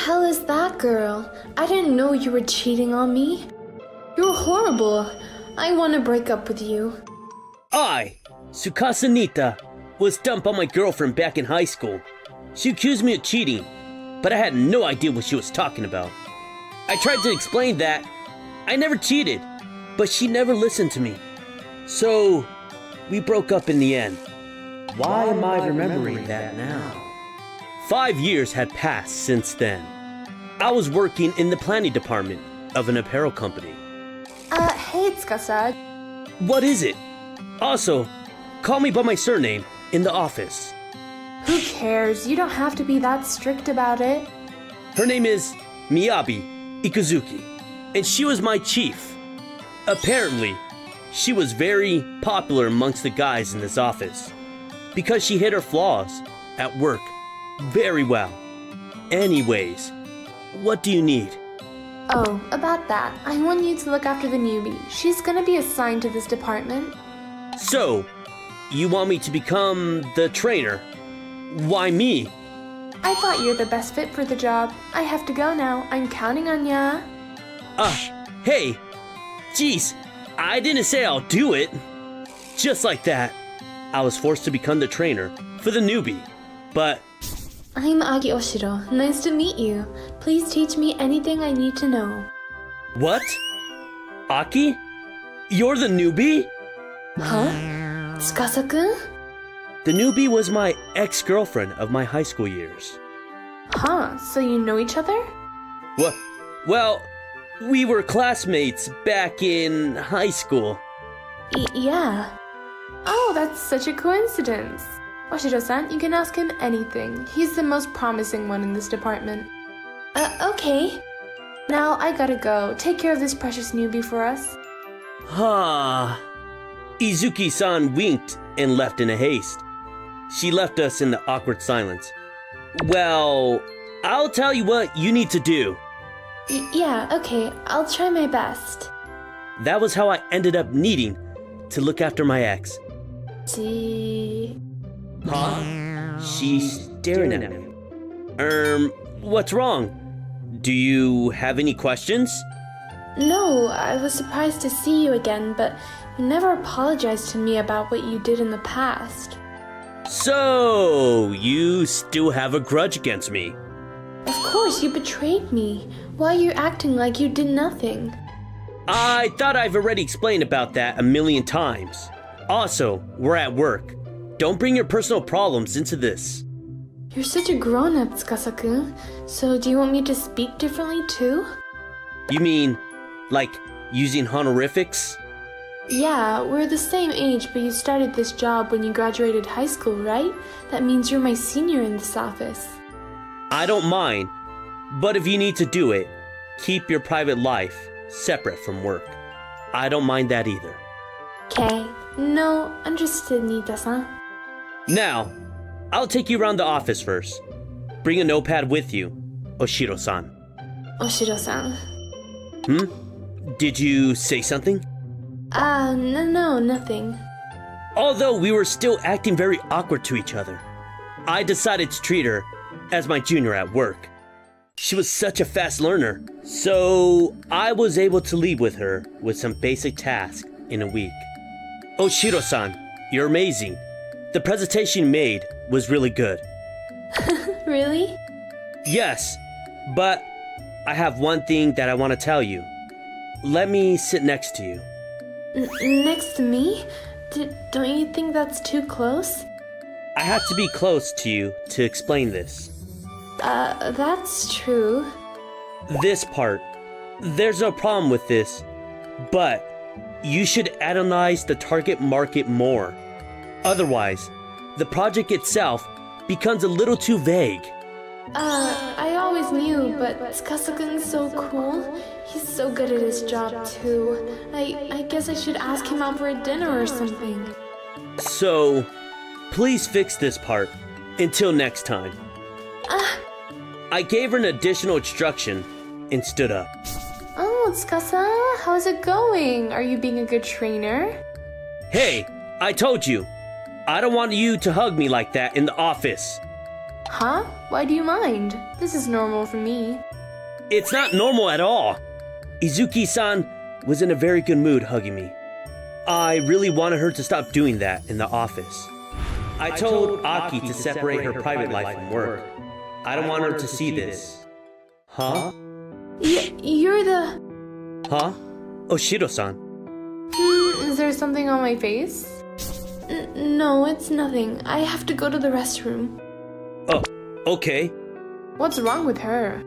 hell is that girl? I didn't know you were cheating on me. You're horrible. I want to break up with you. I, Tsukasa Nita, was dumped by my girlfriend back in high school. She accused me of cheating, but I had no idea what she was talking about. I tried to explain that I never cheated, but she never listened to me. So, we broke up in the end. Why am I remembering that now? 5 years had passed since then. I was working in the planning department of an apparel company. Hey, Tsukasa. What is it? Also, call me by my surname in the office. Who cares? You don't have to be that strict about it. Her name is Miyabi Ikuzuki, and she was my chief. Apparently, she was very popular amongst the guys in this office because she hid her flaws at work very well. Anyways, what do you need? Oh, about that. I want you to look after the newbie. She's gonna be assigned to this department. So, you want me to become the trainer? Why me? I thought you were the best fit for the job. I have to go now. I'm counting on ya. Hey! Jeez, I didn't say I'll do it. Just like that, I was forced to become the trainer for the newbie. But I'm Agi Oshiro. Nice to meet you. Please teach me anything I need to know. what? Aki? You're the newbie? Huh? Tsukasa-kun? The newbie was my ex-girlfriend of my high school years. Huh, so you know each other? What? Well, we were classmates back in high school. Yeah. Oh, that's such a coincidence. Oshiro-san, you can ask him anything. He's the most promising one in this department. Okay. Now I gotta go. Take care of this precious newbie for us. Izuki-san winked and left in a haste. She left us in the awkward silence. Well, I'll tell you what you need to do. Yeah, okay. I'll try my best. That was how I ended up needing to look after my ex. See... Huh? She's staring at me. What's wrong? Do you have any questions? No, I was surprised to see you again, but you never apologized to me about what you did in the past. So, you still have a grudge against me? Of course, you betrayed me. Why are you acting like you did nothing? I thought I've already explained about that a million times. Also, we're at work. Don't bring your personal problems into this. You're such a grown-up, Tsukasa-kun. So do you want me to speak differently too? You mean, like, using honorifics? Yeah, we're the same age, but you started this job when you graduated high school, right? That means you're my senior in this office. I don't mind, but if you need to do it, keep your private life separate from work. I don't mind that either. Okay. No, understood, Nita-san. Now, I'll take you around the office first. Bring a notepad with you, Oshiro-san. Oshiro-san. Did you say something? No, nothing. Although we were still acting very awkward to each other, I decided to treat her as my junior at work. She was such a fast learner, so I was able to leave with her with some basic tasks in a week. Oshiro-san, you're amazing. The presentation you made was really good. Really? Yes, but I have one thing that I want to tell you. Let me sit next to you. Next to me? Don't you think that's too close? I have to be close to you to explain this. That's true. This part, there's no problem with this, but you should analyze the target market more. Otherwise, the project itself becomes a little too vague. I always knew, but Tsukasa-kun's so cool. He's so good at his job, too. I guess I should ask him out for a dinner or something. So, please fix this part until next time. I gave her an additional instruction and stood up. Oh, Tsukasa, how's it going? Are you being a good trainer? Hey, I told you, I don't want you to hug me like that in the office. Huh? Why do you mind? This is normal for me. It's not normal at all. Izuki-san was in a very good mood hugging me. I really wanted her to stop doing that in the office. I told Aki to separate her private life from work. I don't want her to see this. Huh? You're the... Huh? Oshiro-san. Is there something on my face? No, it's nothing. I have to go to the restroom. Oh, okay. What's wrong with her?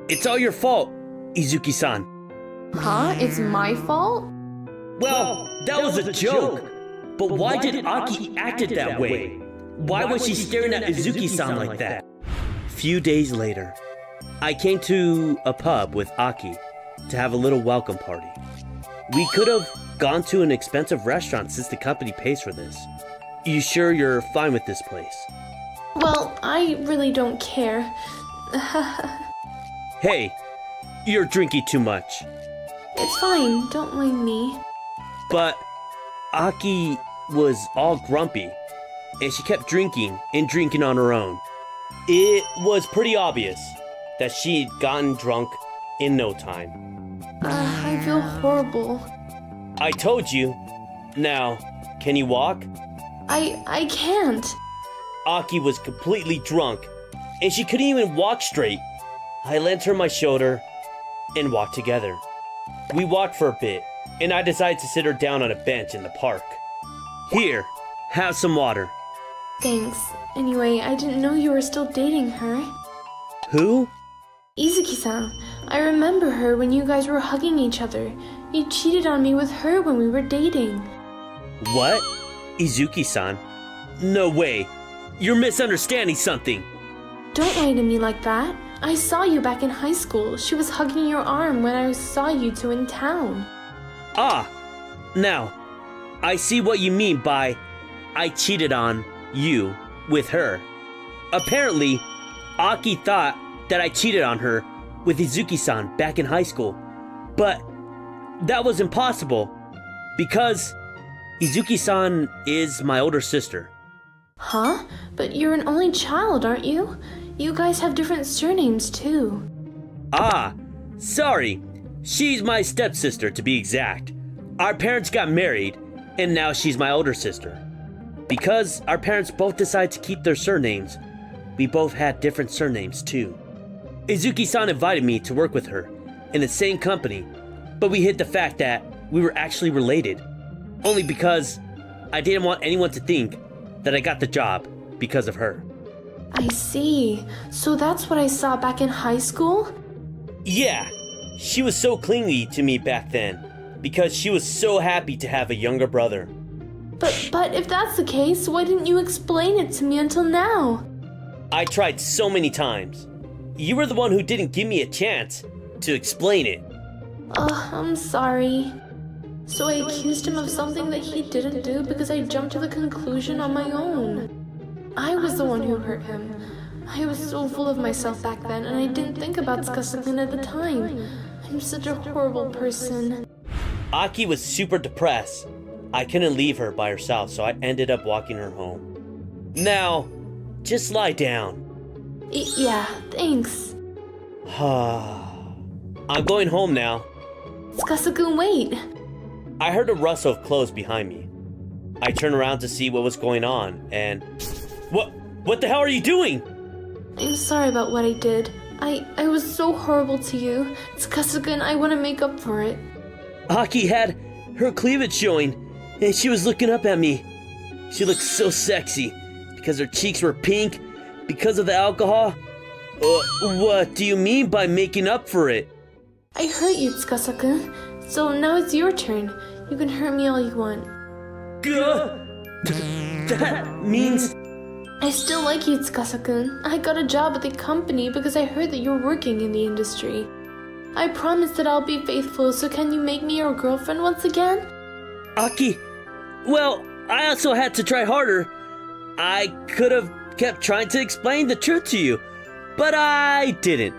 It's all your fault, Izuki-san. Huh? It's my fault? Well, that was a joke. But why did Aki act it that way? Why was she staring at Izuki-san like that? Few days later, I came to a pub with Aki to have a little welcome party. We could have gone to an expensive restaurant since the company pays for this. You sure you're fine with this place? Well, I really don't care. Hey, you're drinking too much. It's fine, don't mind me. But Aki was all grumpy, and she kept drinking and drinking on her own. It was pretty obvious that she'd gotten drunk in no time. I feel horrible. I told you. Now, can you walk? I can't. Aki was completely drunk, and she couldn't even walk straight. I lent her my shoulder and walked together. We walked for a bit, and I decided to sit her down on a bench in the park. Here, have some water. Thanks. Anyway, I didn't know you were still dating her. Who? Izuki-san. I remember her when you guys were hugging each other. You cheated on me with her when we were dating. What? Izuki-san? No way. You're misunderstanding something. Don't lie to me like that. I saw you back in high school. She was hugging your arm when I saw you two in town. Ah, now, I see what you mean by I cheated on you with her. Apparently, Aki thought that I cheated on her with Izuki-san back in high school. But that was impossible because Izuki-san is my older sister. Huh? But you're an only child, aren't you? You guys have different surnames too. Ah, sorry. She's my stepsister to be exact. Our parents got married, and now she's my older sister. Because our parents both decided to keep their surnames, we both had different surnames too. Izuki-san invited me to work with her in the same company, but we hid the fact that we were actually related. Only because I didn't want anyone to think that I got the job because of her. I see. So that's what I saw back in high school? Yeah, she was so clingy to me back then because she was so happy to have a younger brother. But if that's the case, why didn't you explain it to me until now? I tried so many times. You were the one who didn't give me a chance to explain it. I'm sorry. So I accused him of something that he didn't do because I jumped to the conclusion on my own. I was the one who hurt him. I was so full of myself back then, and I didn't think about Tsukasa-kun at the time. I'm such a horrible person. Aki was super depressed. I couldn't leave her by herself, so I ended up walking her home. Now, just lie down. Yeah, thanks. I'm going home now. Tsukasa-kun, wait. I heard a rustle of clothes behind me. I turned around to see what was going on, and... What the hell are you doing? I'm sorry about what I did. I was so horrible to you. Tsukasa-kun, I want to make up for it. Aki had her cleavage showing, and she was looking up at me. She looked so sexy, because her cheeks were pink, because of the alcohol. What do you mean by making up for it? I hurt you, Tsukasa-kun. So now it's your turn. You can hurt me all you want. That means... I still like you, Tsukasa-kun. I got a job at the company because I heard that you're working in the industry. I promise that I'll be faithful, so can you make me your girlfriend once again? Aki, well, I also had to try harder. I could have kept trying to explain the truth to you, but I didn't.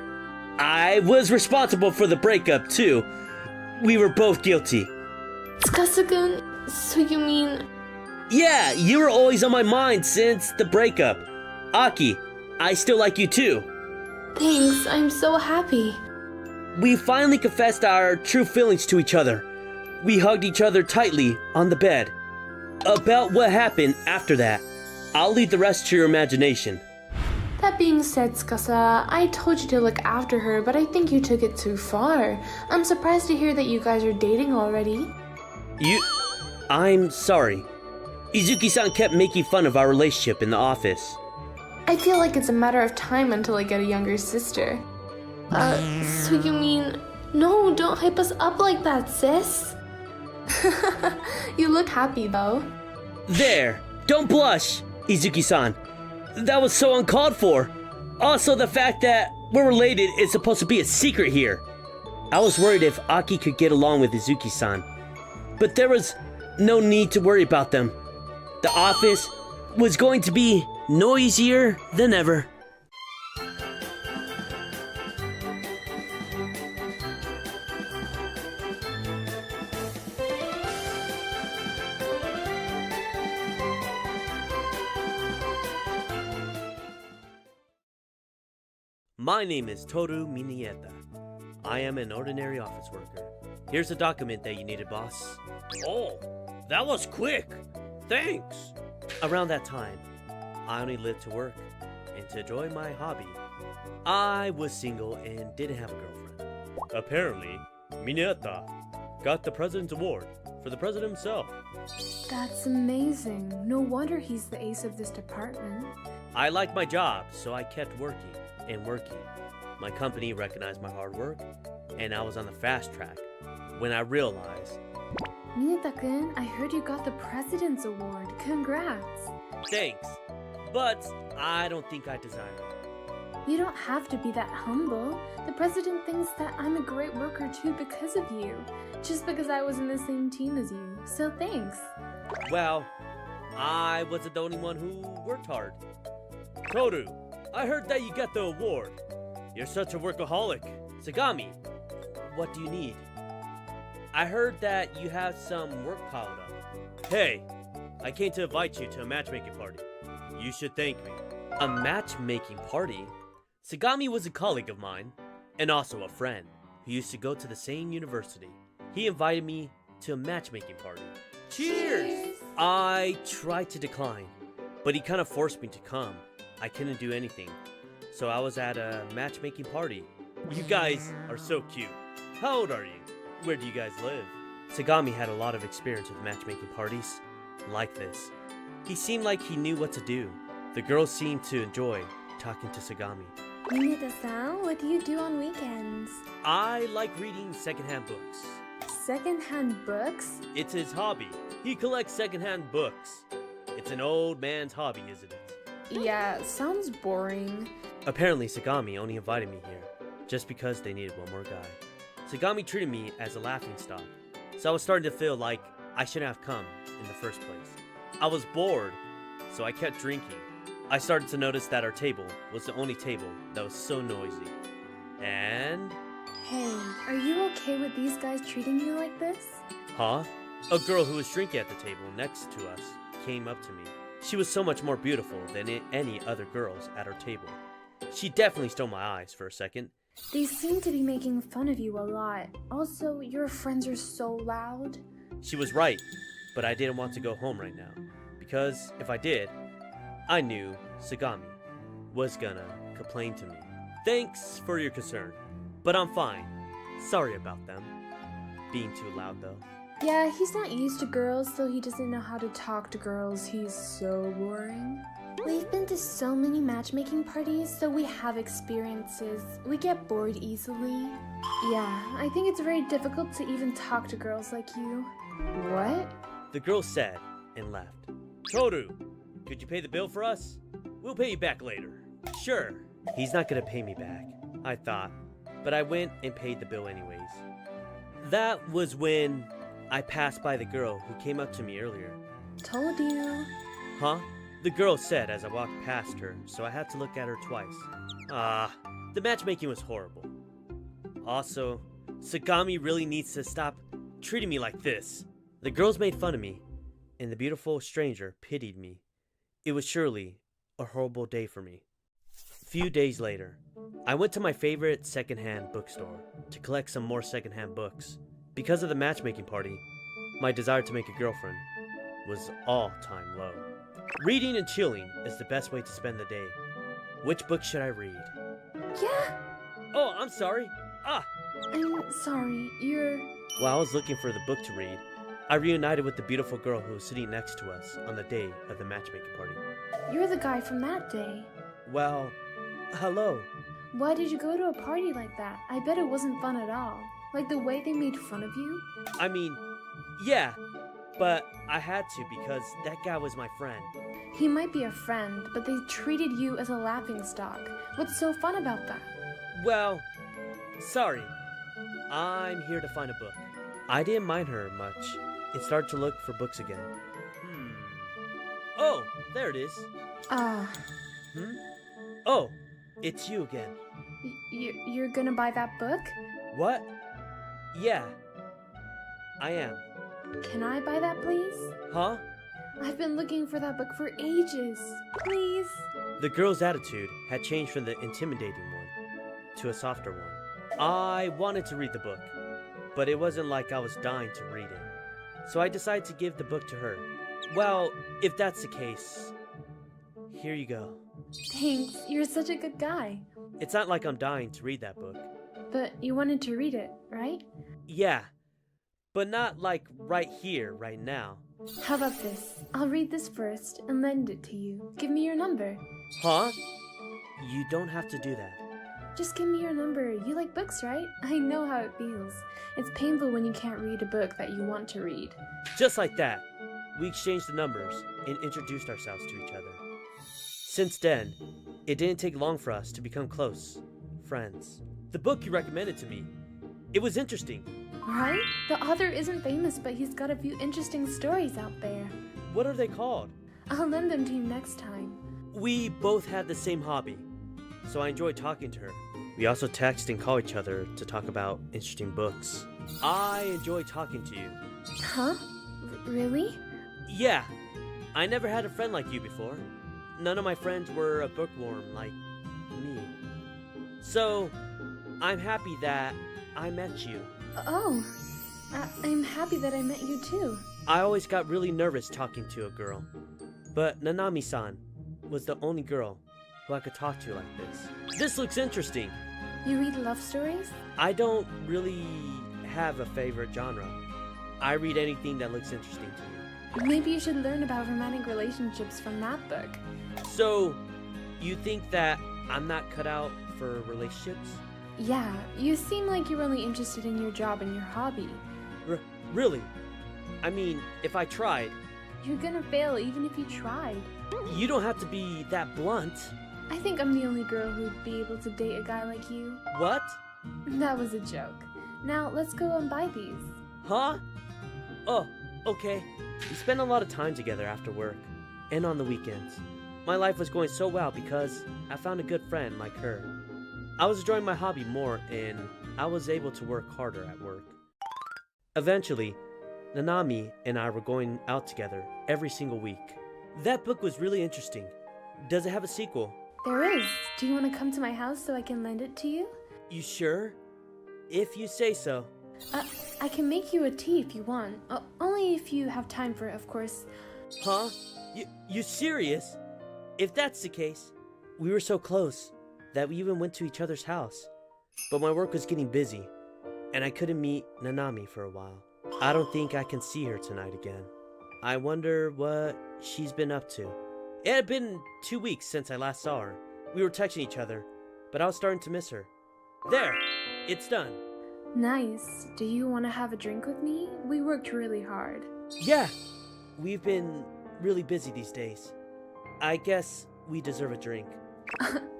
I was responsible for the breakup, too. We were both guilty. Tsukasa-kun, so you mean... Yeah, you were always on my mind since the breakup. Aki, I still like you too. Thanks, I'm so happy. We finally confessed our true feelings to each other. We hugged each other tightly on the bed. About what happened after that, I'll leave the rest to your imagination. That being said, Tsukasa, I told you to look after her, but I think you took it too far. I'm surprised to hear that you guys are dating already. I'm sorry. Izuki-san kept making fun of our relationship in the office. I feel like it's a matter of time until I get a younger sister. So you mean... No, don't hype us up like that, sis. You look happy, though. There! Don't blush, Izuki-san. That was so uncalled for. Also, the fact that we're related is supposed to be a secret here. I was worried if Aki could get along with Izuki-san. But there was no need to worry about them. The office was going to be noisier than ever. My name is Toru Minieta. I am an ordinary office worker. Here's a document that you needed, boss. Oh, that was quick. Thanks. Around that time, I only lived to work and to enjoy my hobby. I was single and didn't have a girlfriend. Apparently, Minieta got the President's Award for the President himself. That's amazing. No wonder he's the ace of this department. I liked my job, so I kept working and working. My company recognized my hard work, and I was on the fast track when I realized... Mineta-kun, I heard you got the President's Award. Congrats! Thanks, but I don't think I deserve it. You don't have to be that humble. The President thinks that I'm a great worker too because of you. Just because I was in the same team as you. So thanks. Well, I wasn't the only one who worked hard. Toru, I heard that you got the award. You're such a workaholic. Sagami, what do you need? I heard that you have some work piled up. Hey, I came to invite you to a matchmaking party. You should thank me. A matchmaking party? Sagami was a colleague of mine, and also a friend, who used to go to the same university. He invited me to a matchmaking party. Cheers! I tried to decline, but he kind of forced me to come. I couldn't do anything, so I was at a matchmaking party. You guys are so cute. How old are you? Where do you guys live? Sagami had a lot of experience with matchmaking parties like this. He seemed like he knew what to do. The girls seemed to enjoy talking to Sagami. Mineta-san, what do you do on weekends? I like reading secondhand books. Secondhand books? It's his hobby. He collects secondhand books. It's an old man's hobby, isn't it? Yeah, sounds boring. Apparently, Sagami only invited me here just because they needed one more guy. Sagami treated me as a laughingstock, so I was starting to feel like I shouldn't have come in the first place. I was bored, so I kept drinking. I started to notice that our table was the only table that was so noisy. And... Hey, are you okay with these guys treating you like this? Huh? A girl who was drinking at the table next to us came up to me. She was so much more beautiful than any other girls at our table. She definitely stole my eyes for a second. They seem to be making fun of you a lot. Also, your friends are so loud. She was right, but I didn't want to go home right now. Because if I did, I knew Sagami was gonna complain to me. Thanks for your concern, but I'm fine. Sorry about them being too loud though. Yeah, he's not used to girls, so he doesn't know how to talk to girls. He's so boring. We've been to so many matchmaking parties, so we have experiences. We get bored easily. Yeah, I think it's very difficult to even talk to girls like you. What? The girl said and left. Toru, could you pay the bill for us? We'll pay you back later. Sure. He's not gonna pay me back, I thought, but I went and paid the bill anyways. That was when I passed by the girl who came up to me earlier. Told you. Huh? The girl said as I walked past her, so I had to look at her twice. The matchmaking was horrible. Also, Sagami really needs to stop treating me like this. The girls made fun of me, and the beautiful stranger pitied me. It was surely a horrible day for me. Few days later, I went to my favorite secondhand bookstore to collect some more secondhand books. Because of the matchmaking party, my desire to make a girlfriend was all-time low. Reading and chilling is the best way to spend the day. Which book should I read? Yeah, Oh, I'm sorry. I'm sorry, you're... While I was looking for the book to read, I reunited with the beautiful girl who was sitting next to us on the day of the matchmaking party. You're the guy from that day. Well, hello. Why did you go to a party like that? I bet it wasn't fun at all. Like the way they made fun of you? I mean, yeah, but I had to because that guy was my friend. He might be a friend, but they treated you as a laughingstock. What's so fun about that? Well, sorry. I'm here to find a book. I didn't mind her much and started to look for books again. Oh, there it is. Oh, it's you again. You're gonna buy that book? What? Yeah, I am. Can I buy that, please? Huh? I've been looking for that book for ages. Please? The girl's attitude had changed from the intimidating one to a softer one. I wanted to read the book, but it wasn't like I was dying to read it. So I decided to give the book to her. Well, if that's the case, here you go. Thanks, you're such a good guy. It's not like I'm dying to read that book. But you wanted to read it, right? Yeah, but not like right here, right now. How about this? I'll read this first and lend it to you. Give me your number. Huh? You don't have to do that. Just give me your number. You like books, right? I know how it feels. It's painful when you can't read a book that you want to read. Just like that, we exchanged the numbers and introduced ourselves to each other. Since then, it didn't take long for us to become close friends. The book you recommended to me, it was interesting. Right? The author isn't famous, but he's got a few interesting stories out there. What are they called? I'll lend them to you next time. We both had the same hobby, so I enjoyed talking to her. We also text and call each other to talk about interesting books. I enjoy talking to you. Huh? Really? Yeah, I never had a friend like you before. None of my friends were a bookworm like me. So, I'm happy that I met you. Oh, I'm happy that I met you too. I always got really nervous talking to a girl, but Nanami-san was the only girl who I could talk to like this. This looks interesting. You read love stories? I don't really have a favorite genre. I read anything that looks interesting to me. Maybe you should learn about romantic relationships from that book. So, you think that I'm not cut out for relationships? Yeah, you seem like you're only interested in your job and your hobby. Really? I mean, if I tried. You're gonna fail even if you tried. You don't have to be that blunt. I think I'm the only girl who'd be able to date a guy like you. What? That was a joke. Now, let's go and buy these. Huh? Oh, okay. We spent a lot of time together after work, and on the weekends. My life was going so well because I found a good friend like her. I was enjoying my hobby more, and I was able to work harder at work. Eventually, Nanami and I were going out together every single week. That book was really interesting. Does it have a sequel? There is. Do you want to come to my house so I can lend it to you? You sure? If you say so. I can make you a tea if you want. Only if you have time for it, of course. Huh? You serious? If that's the case, we were so close that we even went to each other's house. But my work was getting busy, and I couldn't meet Nanami for a while. I don't think I can see her tonight again. I wonder what she's been up to. It had been 2 weeks since I last saw her. We were texting each other, but I was starting to miss her. There! It's done. Nice. Do you want to have a drink with me? We worked really hard. Yeah! We've been really busy these days. I guess we deserve a drink.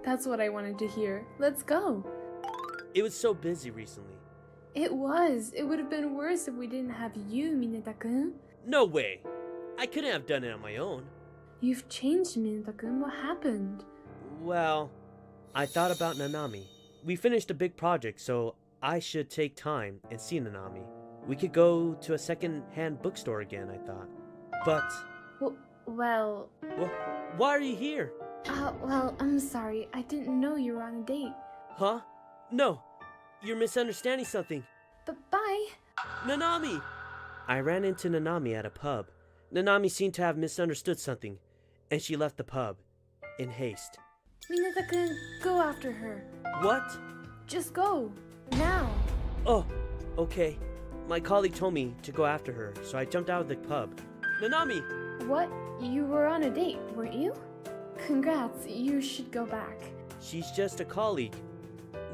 That's what I wanted to hear. Let's go. It was so busy recently. It was. It would have been worse if we didn't have you, Mineta-kun. No way! I couldn't have done it on my own. You've changed, Mineta-kun. What happened? Well, I thought about Nanami. We finished a big project, so I should take time and see Nanami. We could go to a second-hand bookstore again, I thought. But... Well... Why are you here? Well, I'm sorry. I didn't know you were on a date. Huh? No, you're misunderstanding something. But bye. Nanami! I ran into Nanami at a pub. Nanami seemed to have misunderstood something, and she left the pub in haste. Minata-kun, go after her. What? Just go. Now. Oh, okay. My colleague told me to go after her, so I jumped out of the pub. Nanami! What? You were on a date, weren't you? Congrats, you should go back. She's just a colleague.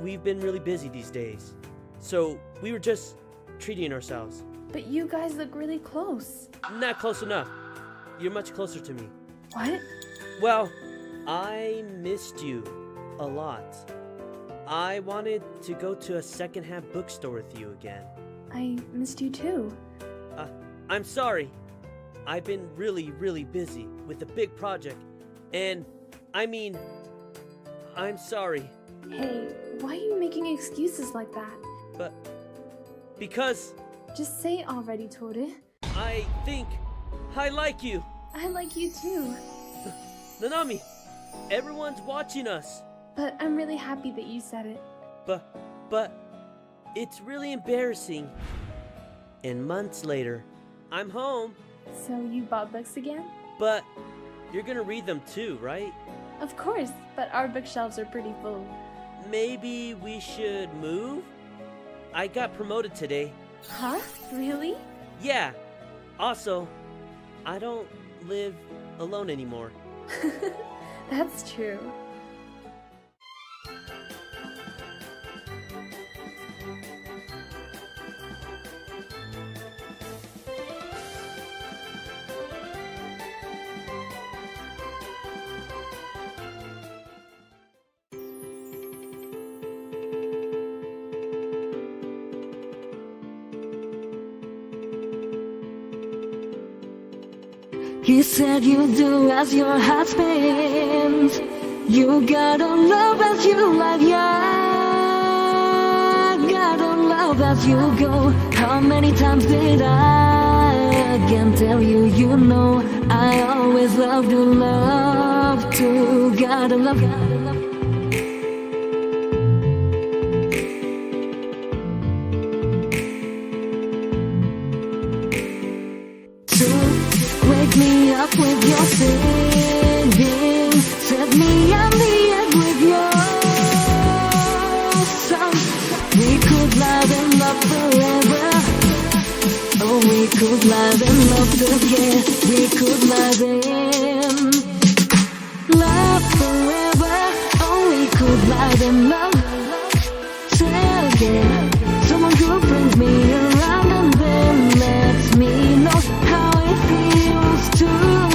We've been really busy these days, so we were just treating ourselves. But you guys look really close. Not close enough. You're much closer to me. What? Well, I missed you a lot. I wanted to go to a secondhand bookstore with you again. I missed you too. I'm sorry. I've been really busy with a big project, and I'm sorry. Hey, why are you making excuses like that? But because Just say it already, Toru. I think I like you. I like you too. Nanami, everyone's watching us. But I'm really happy that you said it. But it's really embarrassing. And months later, I'm home. So you bought books again? But you're gonna read them too, right? Of course, but our bookshelves are pretty full. Maybe we should move? I got promoted today. Huh? Really? Yeah. Also, I don't live alone anymore. That's true. He said you do as your heart spins. You gotta love as you like, yeah. Gotta love as you go. How many times did I again tell you, you know I always love to love too. Gotta love. Wake me up with your singing, set me on the edge with your song. We could love and love forever. Oh, we could love and love together. We could love and love forever. Oh, we could love and love together. Someone who brings me around and then lets me know how it feels to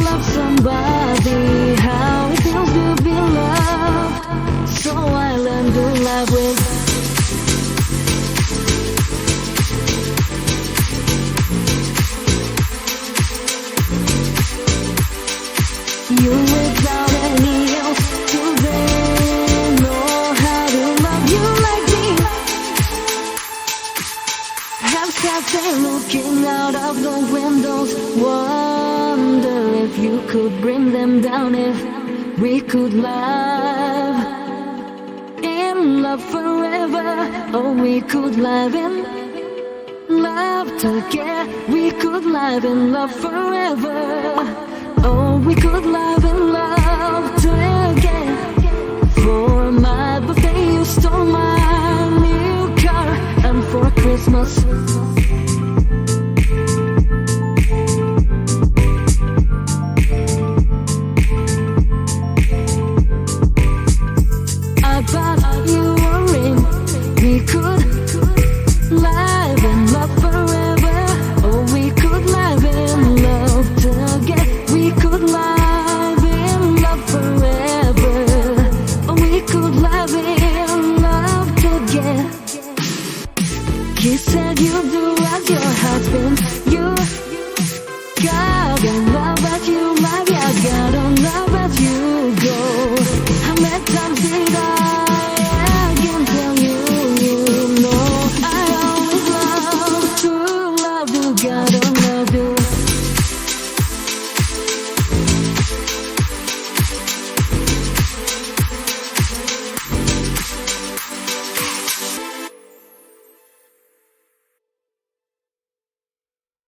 love somebody, how it feels to be loved. So I learned to love with you without any else to then know how to love you like me. Have sat there looking out of the windows, wonder if you could bring them down, if we could love in love forever. Oh, we could love in love together. We could love in love forever. Oh, we could love in love together. For my birthday you stole my new car, and for Christmas I bought you a ring. We could live in love forever. Oh, we could live in love together. We could live in love forever. Oh, we could live in love together. He said you do